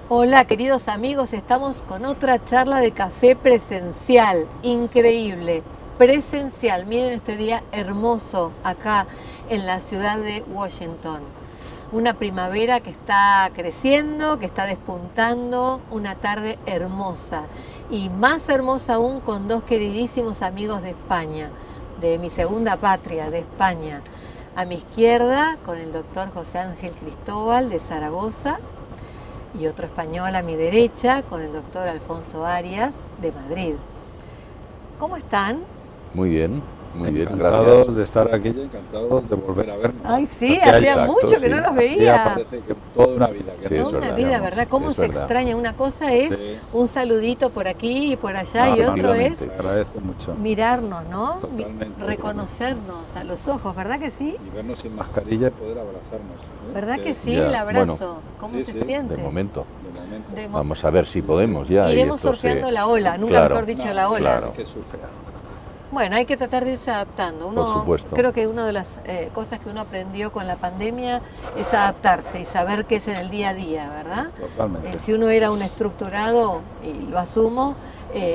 Hola queridos amigos, estamos con otra charla de café presencial, increíble, presencial. Miren este día hermoso acá en la ciudad de Washington. Una primavera que está creciendo, que está despuntando, una tarde hermosa y más hermosa aún con dos queridísimos amigos de España, de mi segunda patria, de España. A mi izquierda con el doctor José Ángel Cristóbal de Zaragoza y otro español a mi derecha con el doctor Alfonso Arias de Madrid. ¿Cómo están? Muy bien, Encantados gracias. de estar aquí y encantados de volver a vernos. Ay, sí, Hacía hacía exacto, mucho que sí. no los Ya veía. parece que toda una vida. Que Sí, no es Toda una verdad, vida, digamos, ¿verdad? ¿Cómo es se verdad. extraña? Una cosa es Sí. un saludito por aquí y por allá y No, otro es se agradece mucho. mirarnos, ¿no? Totalmente. Reconocernos a los ojos, ¿verdad que sí? Y vernos sin mascarilla y poder abrazarnos. ¿Verdad que sí? Ya, El abrazo. bueno. ¿Cómo Sí, se sí, siente? De momento. De momento. De mo- Vamos a ver si podemos ya. Iremos esto surfeando la ola, nunca Claro, mejor dicho No, la ola. claro. Hay que surfear. Bueno, hay que tratar de irse adaptando. Por supuesto. Creo que una de las cosas que uno aprendió con la pandemia es adaptarse y saber qué es en el día a día, ¿verdad? Totalmente. Si uno era un estructurado, y lo asumo,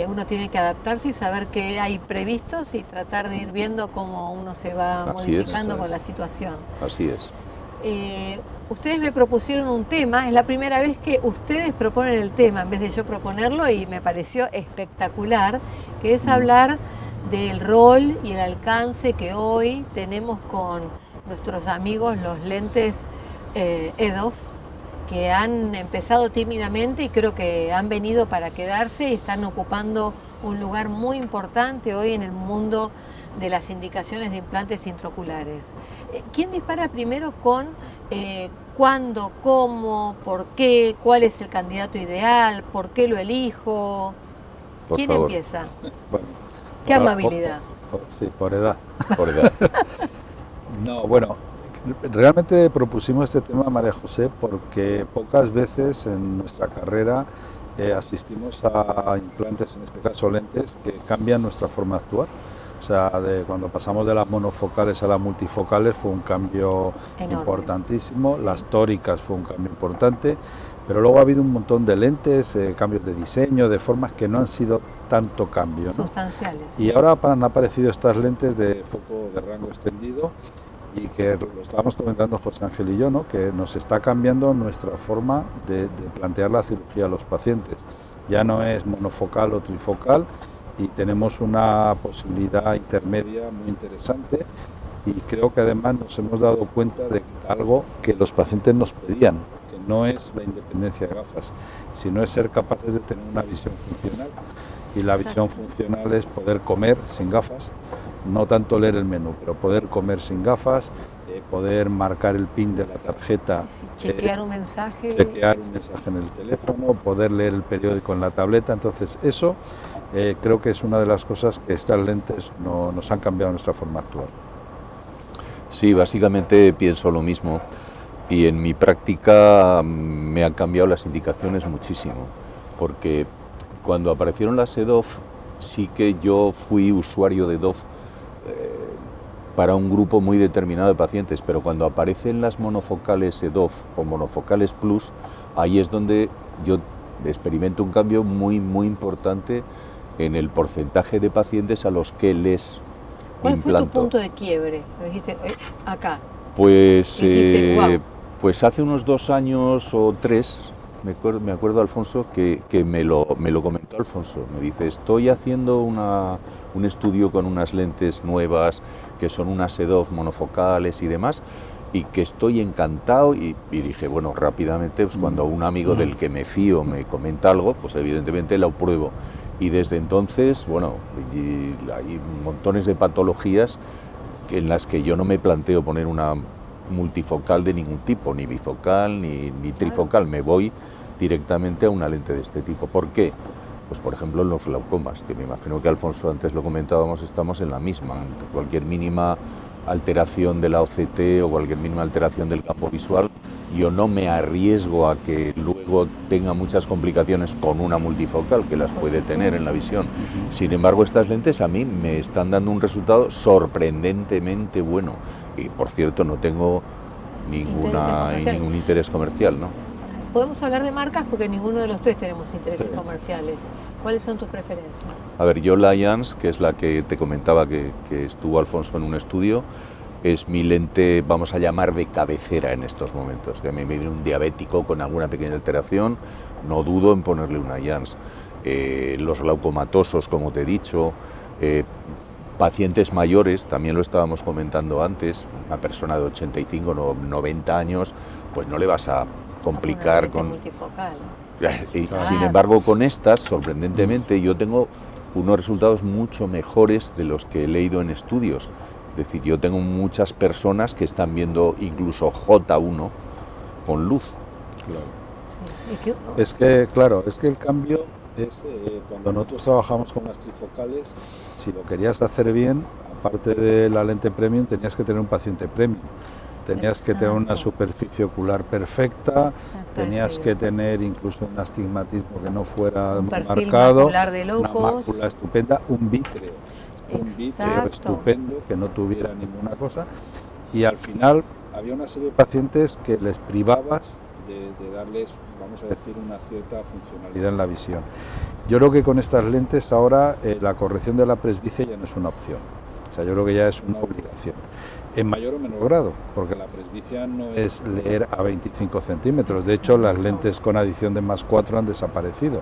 uno tiene que adaptarse y saber qué hay previstos y tratar de ir viendo cómo uno se va Así es. modificando con la situación. Así es. Ustedes me propusieron un tema, es la primera vez que ustedes proponen el tema en vez de yo proponerlo y me pareció espectacular, que es hablar del rol y el alcance que hoy tenemos con nuestros amigos los lentes EDOF, que han empezado tímidamente y creo que han venido para quedarse y están ocupando un lugar muy importante hoy en el mundo de las indicaciones de implantes intraoculares. ¿Quién dispara primero con cuándo, cómo, por qué, cuál es el candidato ideal, por qué lo elijo? Por ¿Quién favor. empieza? Bueno, Qué por- amabilidad. Sí, por edad. Por edad. No, bueno, realmente propusimos este tema, María José, porque pocas veces en nuestra carrera asistimos a implantes, en este caso lentes, que cambian nuestra forma de actuar. O sea, cuando pasamos de las monofocales a las multifocales fue un cambio Enorme. importantísimo, Sí. las tóricas fue un cambio importante, pero luego ha habido un montón de lentes, cambios de diseño, de formas que no han sido tanto cambio, ¿no? Sustanciales. Y ahora han aparecido estas lentes de foco de rango extendido y que lo estábamos comentando José Ángel y yo, ¿no? Que nos está cambiando nuestra forma de plantear la cirugía a los pacientes. Ya no es monofocal o trifocal y tenemos una posibilidad intermedia muy interesante y creo que además nos hemos dado cuenta de algo que los pacientes nos pedían, que no es la independencia de gafas, sino es ser capaces de tener una visión funcional. Y la visión funcional es poder comer sin gafas, no tanto leer el menú, pero poder comer sin gafas, poder marcar el PIN de la tarjeta, Chequear un mensaje. chequear un mensaje en el teléfono, poder leer el periódico en la tableta. Entonces eso creo que es una de las cosas que estas lentes nos han cambiado nuestra forma de actuar. Sí, básicamente pienso lo mismo. Y en mi práctica me han cambiado las indicaciones muchísimo. Porque cuando aparecieron las EDOF, sí que yo fui usuario de EDOF para un grupo muy determinado de pacientes, pero cuando aparecen las monofocales EDOF o monofocales Plus, ahí es donde yo experimento un cambio muy, muy importante en el porcentaje de pacientes a los que les ¿Cuál fue tu implanto. punto de quiebre? Lo dijiste, acá. Pues, Dijiste, "Guau". pues hace unos 2 años o 3, me acuerdo Alfonso, que me lo comentó Alfonso. Me dice, estoy haciendo un estudio con unas lentes nuevas, que son unas EDOF monofocales y demás, y que estoy encantado. Y dije, bueno, rápidamente, pues cuando un amigo del que me fío me comenta algo, pues evidentemente lo pruebo. Y desde entonces, bueno, hay montones de patologías en las que yo no me planteo poner una multifocal de ningún tipo, ni bifocal, ni trifocal. Me voy directamente a una lente de este tipo. ¿Por qué? Pues por ejemplo en los glaucomas, que me imagino que Alfonso antes lo comentábamos, estamos en la misma. Ante cualquier mínima alteración de la OCT o cualquier mínima alteración del campo visual, yo no me arriesgo a que luego tenga muchas complicaciones con una multifocal, que las puede tener en la visión. Sin embargo, estas lentes a mí me están dando un resultado sorprendentemente bueno. Y por cierto, no tengo ningún interés comercial, ¿no? podemos hablar de marcas porque ninguno de los tres tenemos intereses Sí. comerciales. ¿Cuáles son tus preferencias? A ver, yo la Alliance, que es la que te comentaba que estuvo Alfonso en un estudio, es mi lente, vamos a llamar, de cabecera en estos momentos. Si a mí me viene un diabético con alguna pequeña alteración, no dudo en ponerle una Alliance. Los glaucomatosos, como te he dicho, pacientes mayores, también lo estábamos comentando antes, una persona de 85 o 90 años, pues no le vas a complicar Una lente con... multifocal. Y, Claro. sin embargo, con estas, sorprendentemente, yo tengo unos resultados mucho mejores de los que he leído en estudios. Es decir, yo tengo muchas personas que están viendo incluso J1 con luz. Claro. Sí. Es que el cambio es cuando nosotros trabajamos con las trifocales, si lo querías hacer bien, aparte de la lente premium, tenías que tener un paciente premium. Tenías que tener una Exacto. superficie ocular perfecta, Exacto, tenías sí. que tener incluso un astigmatismo que no fuera Un muy perfil marcado, macular de una locos. mácula estupenda, un vítreo Exacto. estupendo, que no tuviera ninguna cosa. Y al final había una serie de pacientes que les privabas de darles, vamos a decir, una cierta funcionalidad en la visión. Yo creo que con estas lentes ahora la corrección de la presbicia ya no es una opción. O sea, yo creo que ya es una obligación. En mayor o menor grado, porque la presbicia no es leer a 25 centímetros. De hecho, las lentes con adición de +4 han desaparecido.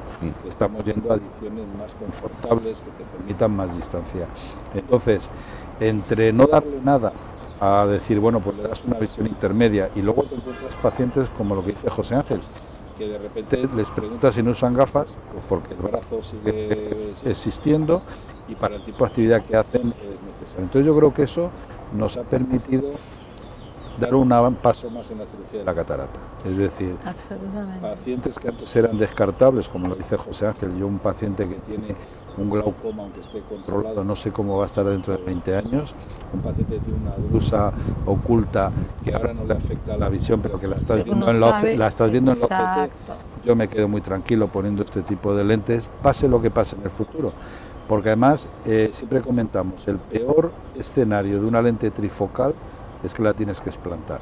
Estamos yendo a adiciones más confortables que te permitan más distancia. Entonces, entre no darle nada a decir, bueno, pues le das una visión intermedia y luego te encuentras pacientes como lo que dice José Ángel, que de repente les preguntas si no usan gafas, pues porque el brazo sigue existiendo y para el tipo de actividad que hacen es necesario. Entonces yo creo que eso nos ha permitido dar un paso más en la cirugía de la catarata. Es decir, Absolutamente. pacientes que antes eran descartables, como lo dice José Ángel, yo un paciente que tiene un glaucoma, aunque esté controlado, no sé cómo va a estar dentro de 20 años, un paciente que tiene una drusa oculta que ahora no le afecta a la visión, pero que la estás Pero viendo uno en la sabe- la estás viendo en la OCT, Exacto. yo me quedo muy tranquilo poniendo este tipo de lentes, pase lo que pase en el futuro. Porque además, siempre comentamos, el peor escenario de una lente trifocal es que la tienes que explantar.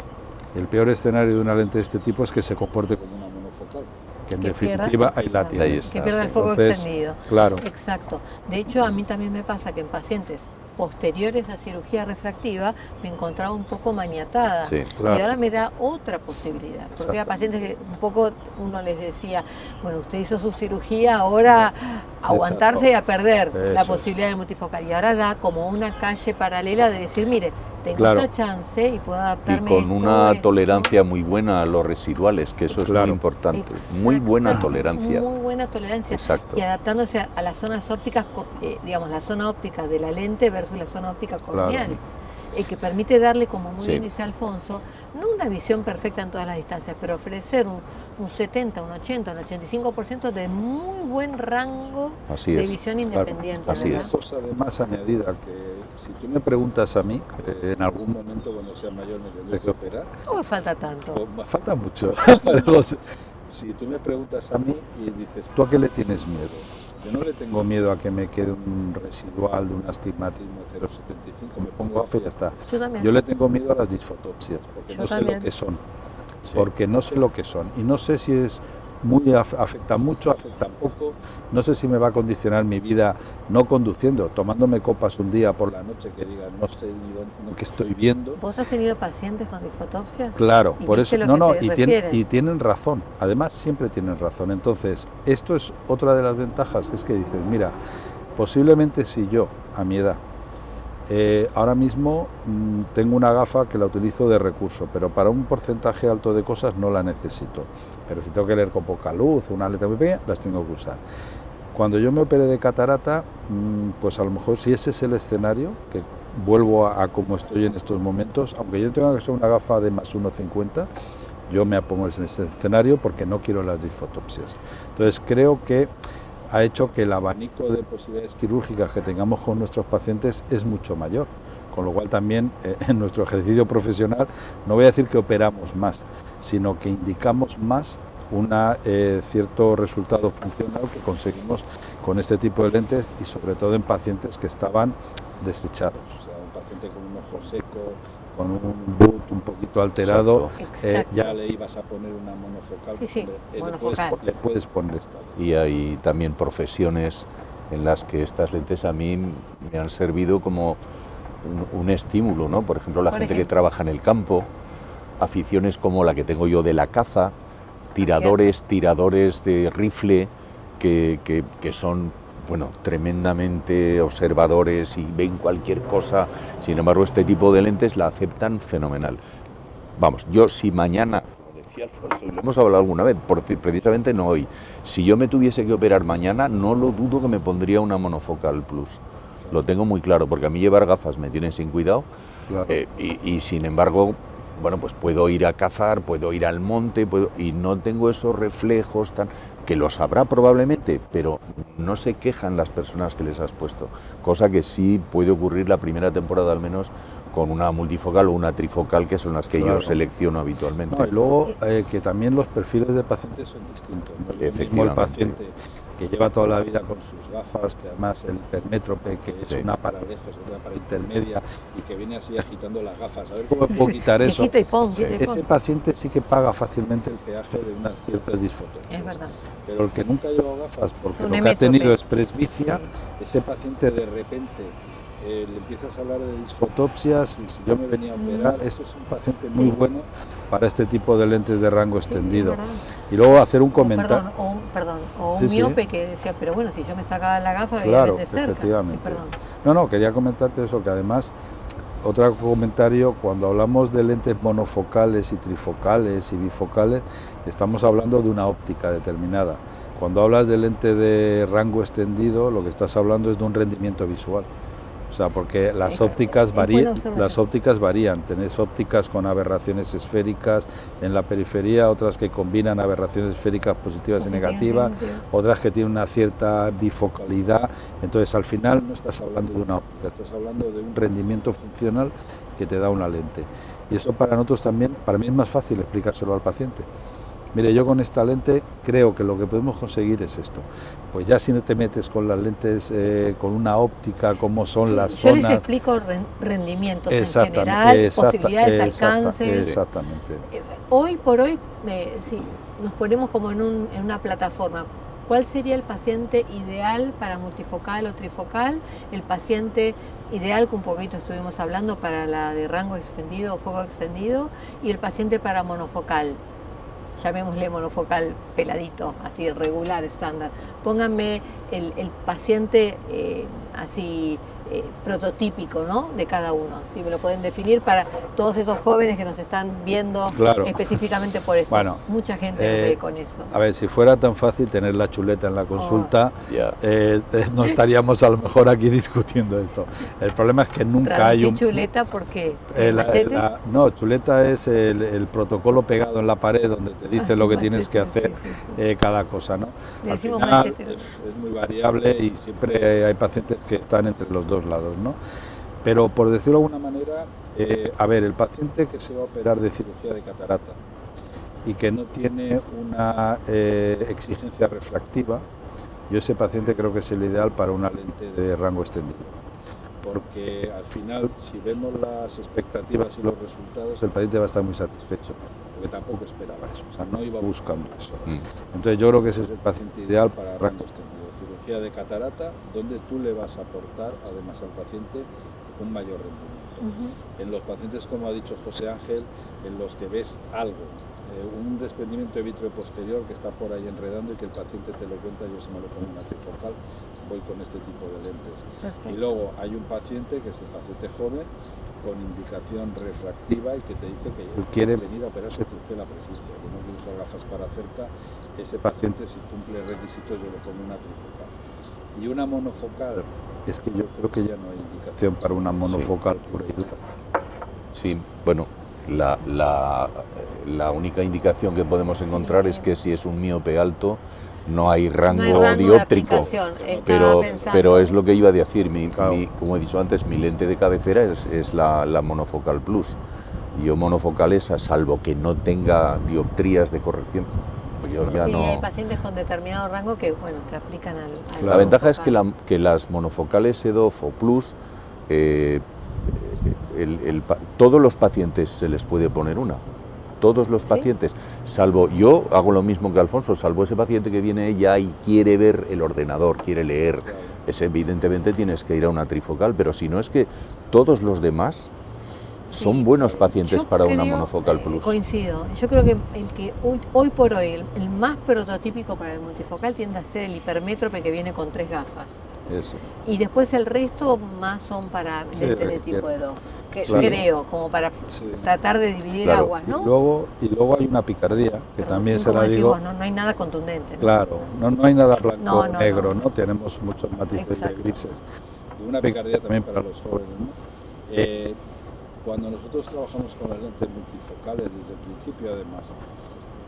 El peor escenario de una lente de este tipo es que se comporte como una monofocal, que en Que definitiva pierda- ahí la exacto, tienes. Ahí está, que pierda el sí. foco Entonces, extendido. Claro, Exacto. De hecho, a mí también me pasa que en pacientes posteriores a cirugía refractiva me encontraba un poco maniatada. Sí. Claro. Y ahora me da otra posibilidad. Porque a pacientes que un poco uno les decía, bueno, usted hizo su cirugía, ahora aguantarse y a perder la Eso es. posibilidad del multifocal. Y ahora da como una calle paralela de decir, mire, tengo Claro. esta chance y puedo Y adaptarme con esto, una esto. tolerancia muy buena a los residuales, que eso es Claro. muy importante. Muy buena Exacto, tolerancia. Muy buena tolerancia. Exacto. Y adaptándose a las zonas ópticas, digamos, la zona óptica de la lente versus la zona óptica corneal. Que permite darle, como muy Sí. bien dice Alfonso, no una visión perfecta en todas las distancias, pero ofrecer un 70, un 80, un 85% de muy buen rango Así de es. visión Claro, independiente. así ¿verdad? es. Una cosa además añadida, que si tú me preguntas a mí, en algún momento cuando sea mayor me tendré que operar, No me falta tanto. o me falta mucho. Si tú me preguntas a mí y dices, ¿tú a qué le tienes miedo? Yo no le tengo miedo a que me quede un residual de un astigmatismo de 0,75, me pongo gafas y ya está. Yo también. Yo le tengo miedo a las disfotopsias, porque Yo no sé también. lo que son. Sí. Porque no sé lo que son y no sé si es muy afecta mucho, afecta poco, no sé si me va a condicionar mi vida no conduciendo, tomándome copas un día por la noche que digan no sé ni dónde, qué estoy viendo. ¿Vos has tenido pacientes con disfotopsias? Claro, ¿Y por viste eso lo que te y refieren? tienen razón, además siempre tienen razón. Entonces, esto es otra de las ventajas, que es que dices, mira, posiblemente si yo, a mi edad, ahora mismo tengo una gafa que la utilizo de recurso, pero para un porcentaje alto de cosas no la necesito. Pero si tengo que leer con poca luz, una letra muy pequeña, las tengo que usar. Cuando yo me operé de catarata, pues a lo mejor si ese es el escenario, que vuelvo a como estoy en estos momentos, aunque yo tenga que usar una gafa de +1,50, yo me pongo en ese escenario porque no quiero las disfotopsias. Entonces creo que ha hecho que el abanico de posibilidades quirúrgicas que tengamos con nuestros pacientes es mucho mayor, con lo cual también en nuestro ejercicio profesional no voy a decir que operamos más, sino que indicamos más un cierto resultado funcional que conseguimos con este tipo de lentes y sobre todo en pacientes que estaban desechados, o sea, un paciente con un ojo seco, con un boot un poquito alterado, Exacto. ya le ibas a poner una monofocal, Sí, sí, pues, monofocal. le puedes poner esta. Y hay también profesiones en las que estas lentes a mí me han servido como un estímulo, ¿no? Por ejemplo, la gente que trabaja en el campo, aficiones como la que tengo yo de la caza, tiradores de rifle que son, bueno, tremendamente observadores y ven cualquier cosa. Sin embargo, este tipo de lentes la aceptan fenomenal. Vamos, yo si mañana, como decía Alfonso, y lo hemos hablado alguna vez, precisamente no hoy, si yo me tuviese que operar mañana, no lo dudo que me pondría una monofocal plus. Lo tengo muy claro, porque a mí llevar gafas me tiene sin cuidado. Claro. Y sin embargo, bueno, pues puedo ir a cazar, puedo ir al monte, y no tengo esos reflejos tan... que los habrá probablemente, pero no se quejan las personas que les has puesto, cosa que sí puede ocurrir la primera temporada al menos con una multifocal o una trifocal, que son las que yo selecciono habitualmente. No, y luego que también los perfiles de pacientes son distintos, ¿no? Es el mismo el paciente que lleva toda la vida con sus gafas, que además el hipermétrope, que es una para lejos, otra para intermedia, y que viene así agitando las gafas, a ver cómo puedo quitar eso. Ese paciente sí que paga fácilmente el peaje de unas ciertas disfotopsias. Es verdad. Pero el que nunca lleva gafas, porque lo que ha tenido es presbicia, ese paciente de repente le empiezas a hablar de disfotopsias, y si yo me venía a operar, ese es un paciente muy bueno para este tipo de lentes de rango extendido. Y luego hacer un comentario. O un miope que decía, pero bueno, si yo me sacaba la gafa, claro, de cerca. Efectivamente. No, quería comentarte eso, que además, otro comentario, cuando hablamos de lentes monofocales y trifocales y bifocales, estamos hablando de una óptica determinada. Cuando hablas de lente de rango extendido, lo que estás hablando es de un rendimiento visual. O sea, porque las ópticas varían, tenés ópticas con aberraciones esféricas en la periferia, otras que combinan aberraciones esféricas positivas y negativas, otras que tienen una cierta bifocalidad. Entonces, al final no estás hablando de una óptica, estás hablando de un rendimiento funcional que te da una lente. Y eso para nosotros también, para mí es más fácil explicárselo al paciente. Mire, yo con esta lente creo que lo que podemos conseguir es esto. Pues ya si no te metes con las lentes, con una óptica, cómo son las zonas... Yo les explico rendimientos en general, posibilidades, alcances... Exactamente. Hoy por hoy, si nos ponemos como en una plataforma, ¿cuál sería el paciente ideal para multifocal o trifocal? El paciente ideal, que un poquito estuvimos hablando, para la de rango extendido o foco extendido, y el paciente para monofocal. Llamémosle monofocal peladito, así regular, estándar. Pónganme el paciente así prototípico, ¿no? De cada uno. Si me lo pueden definir para todos esos jóvenes que nos están viendo específicamente por esto. Bueno, mucha gente nos ve con eso. A ver, si fuera tan fácil tener la chuleta en la consulta, no estaríamos a lo mejor aquí discutiendo esto. El problema es que nunca hay un... ¿Chuleta por qué? No, chuleta es el protocolo pegado en la pared donde te dice lo que tienes que hacer cada cosa, ¿no? Al final es muy variable y siempre hay pacientes que están entre los dos lados, ¿no? Pero por decirlo de alguna manera, a ver, el paciente que se va a operar de cirugía de catarata y que no tiene una exigencia refractiva, yo ese paciente creo que es el ideal para una lente de rango extendido, porque al final, si vemos las expectativas y los resultados, el paciente va a estar muy satisfecho, porque tampoco esperaba eso, o sea, no iba buscando eso. Entonces yo creo que ese es el paciente ideal para rango extendido, cirugía de catarata, donde tú le vas a aportar además al paciente un mayor rendimiento. En los pacientes, como ha dicho José Ángel, en los que ves algo, un desprendimiento de vítreo posterior que está por ahí enredando y que el paciente te lo cuenta, yo si me lo pongo una trifocal, voy con este tipo de lentes. Perfecto. Y luego hay un paciente que es el paciente joven con indicación refractiva y que te dice que él quiere venir a operarse cirugía de la presbicia, que no quiere usar gafas para cerca. Ese paciente, si cumple requisitos, yo le pongo una trifocal. Y una monofocal, es que yo creo que ya no hay indicación para una monofocal pura y dura. Sí, bueno, la única indicación que podemos encontrar es que si es un miope alto no hay rango dióptrico, pero es lo que iba a decir, como he dicho antes, mi lente de cabecera es la monofocal plus. Yo monofocales, a salvo que no tenga dioptrías de corrección, yo ya no... hay pacientes con determinado rango que aplican al La ventaja es que las monofocales EDOF o plus, todos los pacientes se les puede poner una. todos los pacientes, salvo yo hago lo mismo que Alfonso, salvo ese paciente que viene ya y quiere ver el ordenador, quiere leer, ese evidentemente tienes que ir a una trifocal, pero si no es que todos los demás son buenos pacientes para una monofocal plus. Coincido. Yo creo que el que hoy por hoy el más prototípico para el multifocal tiende a ser el hipermétrope que viene con 3 gafas. Eso. Y después el resto más son para lentes de tipo de 2. Creo, como para tratar de dividir aguas, ¿no? Y luego hay una picardía, que también se la digo. Decimos, no hay nada contundente, ¿no? Claro, no hay nada blanco o negro, ¿no? Tenemos muchos matices de grises. Y una picardía también para los jóvenes, ¿no? Cuando nosotros trabajamos con las lentes multifocales desde el principio, además,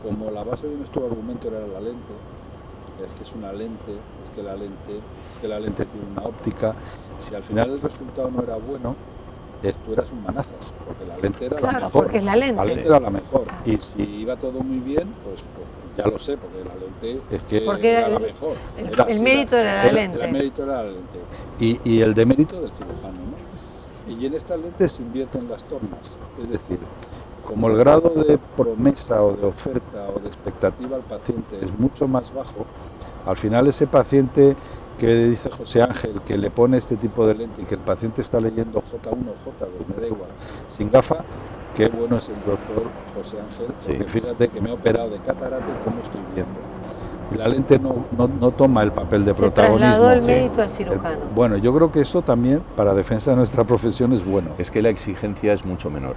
como la base de nuestro argumento era la lente, es que es una lente, es que la lente tiene una óptica, si al final el resultado no era bueno, tú eras un manazas, porque la lente era la mejor. Porque es la lente. La lente era la mejor. Y si iba todo muy bien, pues ya lo sé, porque la lente es que era la mejor. El mérito era la lente. El mérito era la lente. Y el demérito del cirujano, ¿no? Y en estas lentes se invierten las tornas, es decir, como el grado de promesa o de oferta o de expectativa al paciente es mucho más bajo, al final ese paciente que dice José Ángel que le pone este tipo de lente y que el paciente está leyendo J1 o J2, me da igual, sin gafa, qué bueno es el doctor José Ángel, porque fíjate que me he operado de catarata y cómo estoy viendo. Y la lente no toma el papel de protagonismo. Se trasladó el mérito al cirujano. Bueno, yo creo que eso también, para defensa de nuestra profesión, es bueno. Es que la exigencia es mucho menor.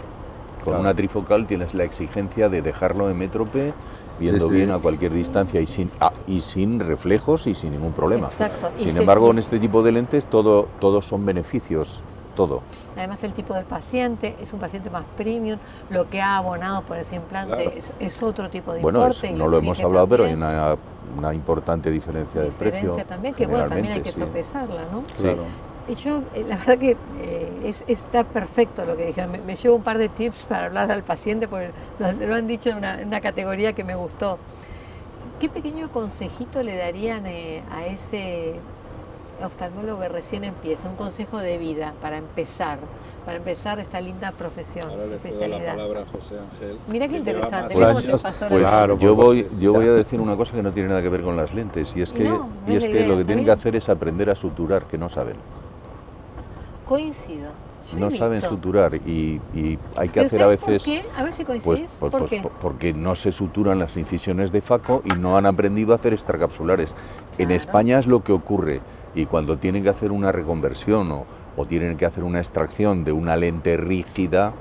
Con una trifocal tienes la exigencia de dejarlo en métrope, viendo bien a cualquier distancia y sin reflejos y sin ningún problema. Exacto. Sin embargo, en este tipo de lentes todos son beneficios, todo. Además, el tipo de paciente es un paciente más premium, lo que ha abonado por ese implante es otro tipo de importe. Bueno, no lo hemos hablado, pero hay una importante diferencia de precio. También, que bueno, también hay que sopesarla, ¿no? Claro. Y yo, la verdad que está perfecto lo que dijeron. Me llevo un par de tips para hablar al paciente, porque lo han dicho en una categoría que me gustó. ¿Qué pequeño consejito le darían a ese oftalmólogo que recién empieza? Un consejo de vida para empezar esta linda profesión. Ahora le puedo dar la palabra a José Ángel. Mira qué interesante. Yo voy a decir una cosa que no tiene nada que ver con las lentes, y es que lo que tienen que hacer es aprender a suturar, que no saben. Coincido. No saben suturar y hay que hacer a veces... ¿Por qué? A ver si coincidís. ¿Por qué? Porque no se suturan las incisiones de faco y no han aprendido a hacer extracapsulares. En España es lo que ocurre, y cuando tienen que hacer una reconversión o tienen que hacer una extracción de una lente rígida,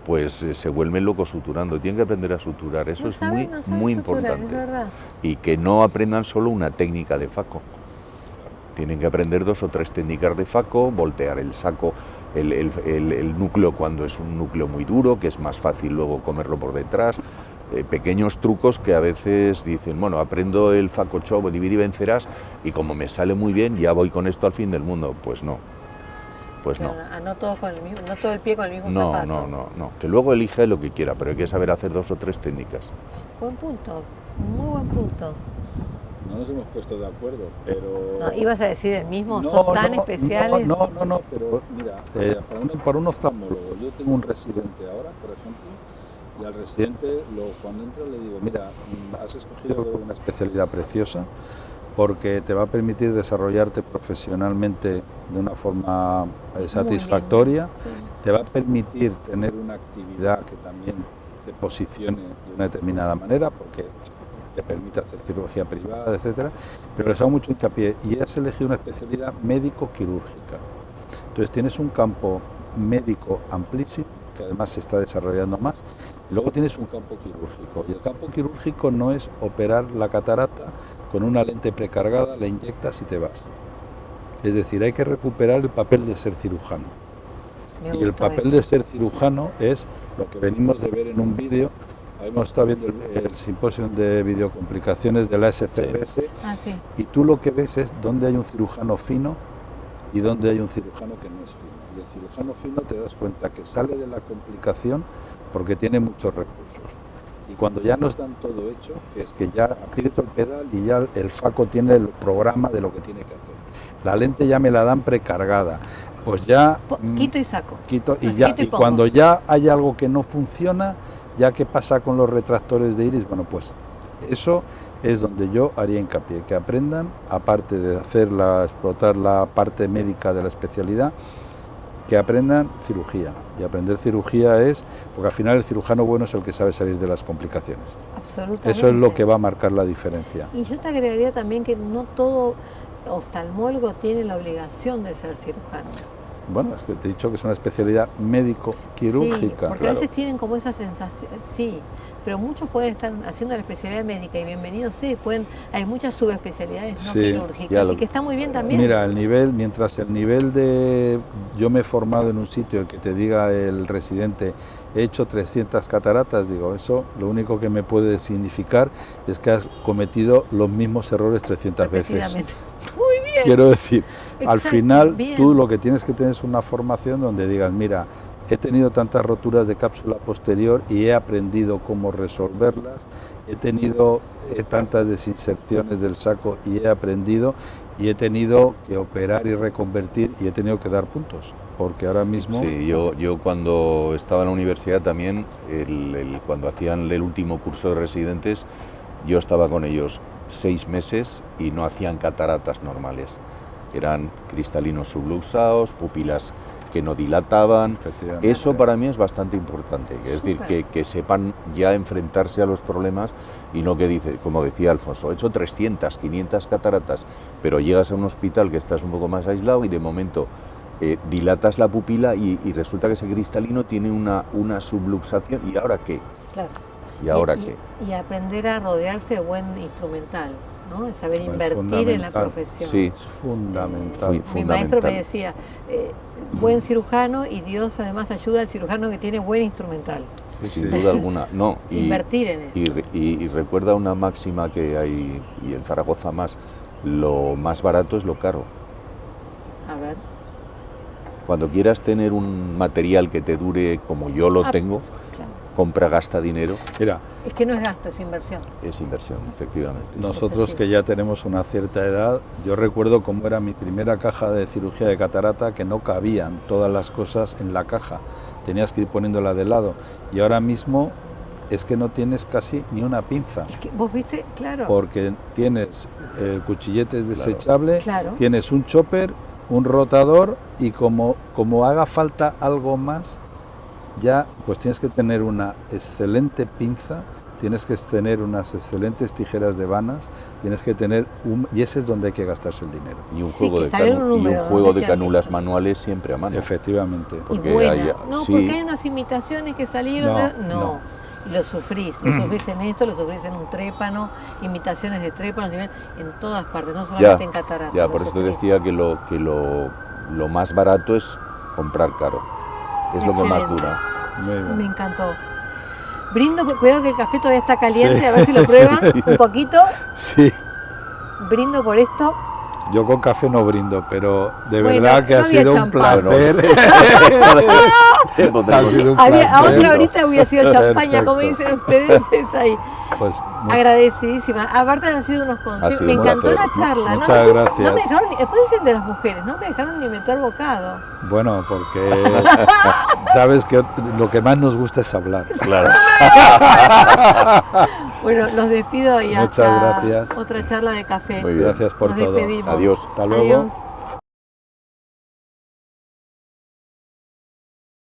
pues se vuelven locos suturando. Tienen que aprender a suturar, eso es muy importante. Y que no aprendan solo una técnica de faco. Tienen que aprender 2 o 3 técnicas de faco, voltear el saco, el núcleo cuando es un núcleo muy duro, que es más fácil luego comerlo por detrás. Pequeños trucos que a veces dicen, bueno, aprendo el faco chop, divide y vencerás, y como me sale muy bien, ya voy con esto al fin del mundo. Pues no. No todo el pie con el mismo zapato. No. Que luego elige lo que quiera, pero hay que saber hacer 2 o 3 técnicas. Buen punto, muy buen punto. No nos hemos puesto de acuerdo, pero... ¿Ibas a decir el mismo? ¿Son tan especiales? No, pero mira, para un oftalmólogo, yo tengo un residente ahora, por ejemplo, y al residente cuando entra le digo, mira, has escogido una especialidad preciosa porque te va a permitir desarrollarte profesionalmente de una forma satisfactoria, te va a permitir tener una actividad que también te posicione de una determinada manera, porque te permite hacer cirugía privada, etcétera, pero les hago mucho hincapié, y has elegido una especialidad médico-quirúrgica. Entonces tienes un campo médico amplísimo, que además se está desarrollando más, y luego tienes un campo quirúrgico, y el campo quirúrgico no es operar la catarata con una lente precargada, la inyectas y te vas. Es decir, hay que recuperar el papel de ser cirujano. Y el papel de ser cirujano es lo que venimos de ver en un vídeo. Hemos estado viendo el simposio de videocomplicaciones de la SCRS, y tú lo que ves es dónde hay un cirujano fino y dónde hay un cirujano que no es fino. Y el cirujano fino te das cuenta que sale de la complicación porque tiene muchos recursos. Y cuando ya nos dan todo hecho, que es que ya aprieto el pedal y ya el faco tiene el programa de lo que tiene que hacer. La lente ya me la dan precargada. Pues ya quito y saco. Y cuando ya hay algo que no funciona, ya que pasa con los retractores de iris, bueno, pues eso es donde yo haría hincapié, que aprendan, aparte de explotar la parte médica de la especialidad, que aprendan cirugía. Y aprender cirugía es, porque al final el cirujano bueno es el que sabe salir de las complicaciones. Absolutamente. Eso es lo que va a marcar la diferencia. Y yo te agregaría también que no todo oftalmólogo tiene la obligación de ser cirujano. Bueno, es que te he dicho que es una especialidad médico-quirúrgica. Sí, porque claro. a veces tienen como esa sensación, sí, pero muchos pueden estar haciendo la especialidad médica y bienvenidos, sí, hay muchas subespecialidades no quirúrgicas y que está muy bien también. Mira, mientras el nivel de... Yo me he formado en un sitio, el que te diga el residente, he hecho 300 cataratas, digo, eso lo único que me puede significar es que has cometido los mismos errores 300 veces. Muy bien. Quiero decir, al final bien. tú lo que tienes que tener es una formación donde digas, mira, he tenido tantas roturas de cápsula posterior y he aprendido cómo resolverlas, he tenido tantas desinserciones del saco y he aprendido, y he tenido que operar y reconvertir y he tenido que dar puntos, porque ahora mismo... Sí, yo cuando estaba en la universidad también, cuando hacían el último curso de residentes, yo estaba con ellos 6 meses y no hacían cataratas normales. Eran cristalinos subluxados, pupilas que no dilataban. Eso para mí es bastante importante, es decir, que sepan ya enfrentarse a los problemas y no que dice, como decía Alfonso, he hecho 300, 500 cataratas, pero llegas a un hospital que estás un poco más aislado y de momento dilatas la pupila y resulta que ese cristalino tiene una subluxación. ¿Y ahora qué? Claro. ¿Y ahora qué? Y aprender a rodearse de buen instrumental, ¿no? De saber invertir en la profesión. Sí, es fundamental. Mi maestro me decía, buen cirujano, y Dios además ayuda al cirujano que tiene buen instrumental. Sí, sin duda alguna. No, invertir en eso. Y recuerda una máxima que hay, y en Zaragoza más, lo más barato es lo caro. A ver. Cuando quieras tener un material que te dure como yo lo tengo, compra, gasta dinero. Mira, es que no es gasto, es inversión. Es inversión, efectivamente. Nosotros que ya tenemos una cierta edad, yo recuerdo cómo era mi primera caja de cirugía de catarata, que no cabían todas las cosas en la caja, tenías que ir poniéndola de lado, y ahora mismo es que no tienes casi ni una pinza. Es que vos viste, claro. Porque tienes el cuchillete desechable, claro. Tienes un chopper, un rotador, y como haga falta algo más, ya pues tienes que tener una excelente pinza, tienes que tener unas excelentes tijeras de vanas, tienes que tener y ese es donde hay que gastarse el dinero. Y un juego de cánulas manuales siempre a mano. Efectivamente. Porque porque hay unas imitaciones que salieron, no. Y lo sufrís en esto, lo sufrís en un trépano, imitaciones de trépanos, en todas partes, no solamente en cataratas. Ya, por eso te decía que lo más barato es comprar caro. Es lo que más dura. Me encantó. Brindo, cuidado que el café todavía está caliente, a ver si lo prueban un poquito. Sí. Brindo por esto. Yo con café no brindo, pero de verdad que ha sido un placer. A otra horita hubiera sido champaña, como dicen ustedes, es ahí. Pues, agradecidísima. Aparte han sido unos consejos. Me encantó la charla. Muchas gracias. No me dejaron, después dicen de las mujeres, no me dejaron ni meter bocado. Bueno, porque sabes que lo que más nos gusta es hablar. Claro. Bueno, los despido y hasta otra charla de café. Muy bien. Gracias por todo. Despedimos. Adiós. Hasta luego. Adiós.